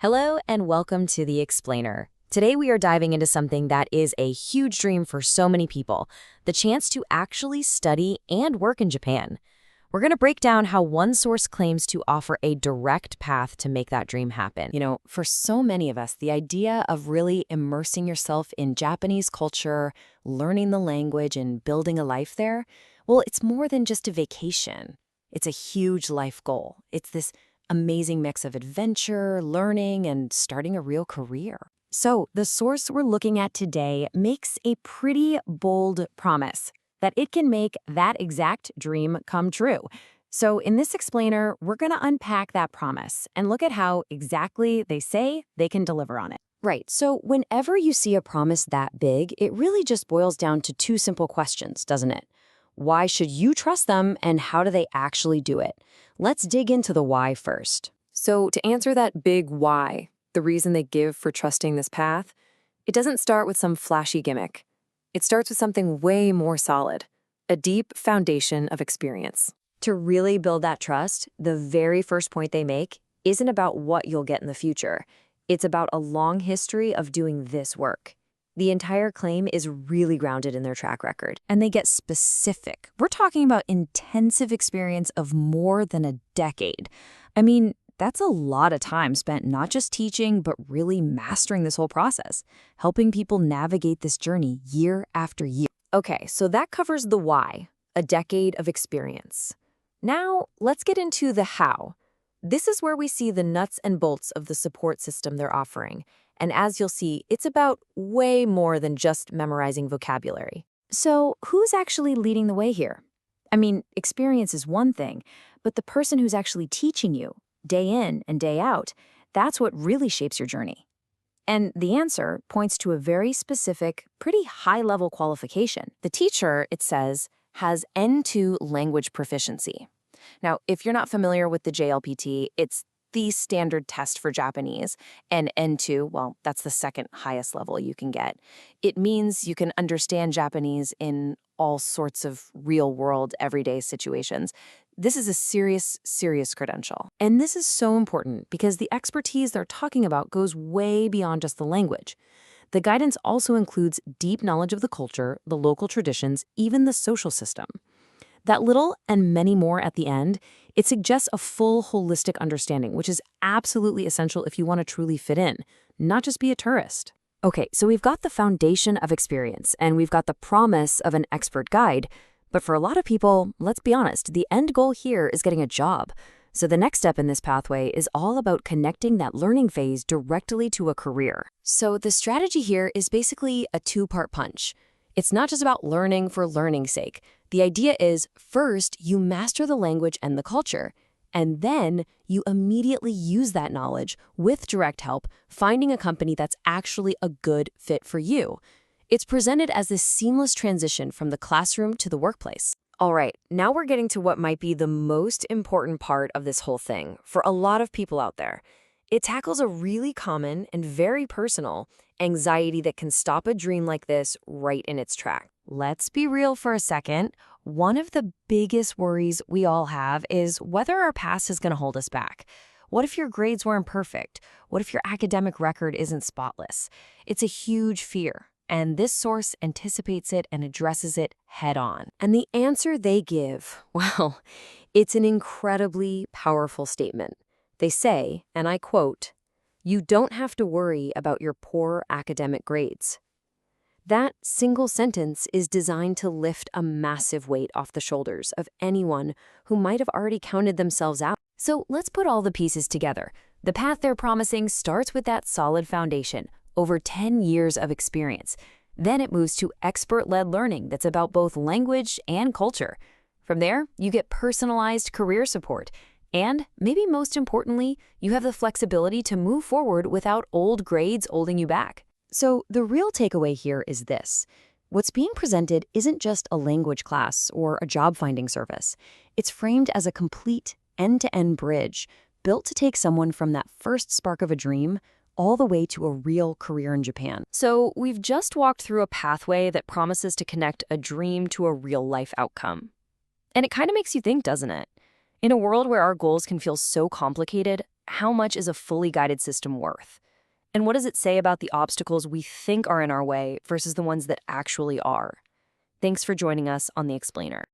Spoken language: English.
Hello and welcome to The Explainer. Today we are diving into something that is a huge dream for so many people, the chance to actually study and work in Japan. We're going to break down how one source claims to offer a direct path to make that dream happen. For so many of us, the idea of really immersing yourself in Japanese culture, learning the language, and building a life there, well, it's more than just a vacation. It's a huge life goal. It's this amazing mix of adventure, learning, and starting a real career. So, the source we're looking at today makes a pretty bold promise that it can make that exact dream come true. So, in this explainer, we're going to unpack that promise and look at how exactly they say they can deliver on it. Right. So, whenever you see a promise that big, it really just boils down to two simple questions, doesn't it? Why should you trust them, and how do they actually do it? Let's dig into the why first. So, to answer that big why, the reason they give for trusting this path, it doesn't start with some flashy gimmick. It starts with something way more solid, a deep foundation of experience. To really build that trust, the very first point they make isn't about what you'll get in the future. It's about a long history of doing this work. The entire claim is really grounded in their track record. And they get specific. We're talking about intensive experience of more than a decade. I mean, that's a lot of time spent not just teaching, but really mastering this whole process, helping people navigate this journey year after year. Okay, so that covers the why, a decade of experience. Now, let's get into the how. This is where we see the nuts and bolts of the support system they're offering. And as you'll see, it's about way more than just memorizing vocabulary. So who's actually leading the way here? I mean, experience is one thing, but the person who's actually teaching you, day in and day out, that's what really shapes your journey. And the answer points to a very specific, pretty high-level qualification. The teacher, it says, has N2 language proficiency. Now, if you're not familiar with the JLPT, it's the standard test for Japanese, and N2, well, that's the second highest level you can get. It means you can understand Japanese in all sorts of real-world, everyday situations. This is a serious, serious credential. And this is so important because the expertise they're talking about goes way beyond just the language. The guidance also includes deep knowledge of the culture, the local traditions, even the social system. That little and many more at the end, it suggests a full holistic understanding, which is absolutely essential if you want to truly fit in, not just be a tourist. Okay, so we've got the foundation of experience, and we've got the promise of an expert guide. But for a lot of people, let's be honest, the end goal here is getting a job. So the next step in this pathway is all about connecting that learning phase directly to a career. So the strategy here is basically a two-part punch. It's not just about learning for learning's sake. The idea is, first, you master the language and the culture, and then you immediately use that knowledge with direct help, finding a company that's actually a good fit for you. It's presented as this seamless transition from the classroom to the workplace. All right, now we're getting to what might be the most important part of this whole thing for a lot of people out there. It tackles a really common and very personal anxiety that can stop a dream like this right in its track. Let's be real for a second. One of the biggest worries we all have is whether our past is going to hold us back. What if your grades weren't perfect? What if your academic record isn't spotless? It's a huge fear, and this source anticipates it and addresses it head on. And the answer they give, well, it's an incredibly powerful statement. They say, and I quote, "You don't have to worry about your poor academic grades." That single sentence is designed to lift a massive weight off the shoulders of anyone who might have already counted themselves out. So let's put all the pieces together. The path they're promising starts with that solid foundation, over 10 years of experience. Then it moves to expert-led learning that's about both language and culture. From there, you get personalized career support. And, maybe most importantly, you have the flexibility to move forward without old grades holding you back. So the real takeaway here is this. What's being presented isn't just a language class or a job-finding service. It's framed as a complete end-to-end bridge built to take someone from that first spark of a dream all the way to a real career in Japan. So we've just walked through a pathway that promises to connect a dream to a real-life outcome. And it kind of makes you think, doesn't it? In a world where our goals can feel so complicated, how much is a fully guided system worth? And what does it say about the obstacles we think are in our way versus the ones that actually are? Thanks for joining us on The Explainer.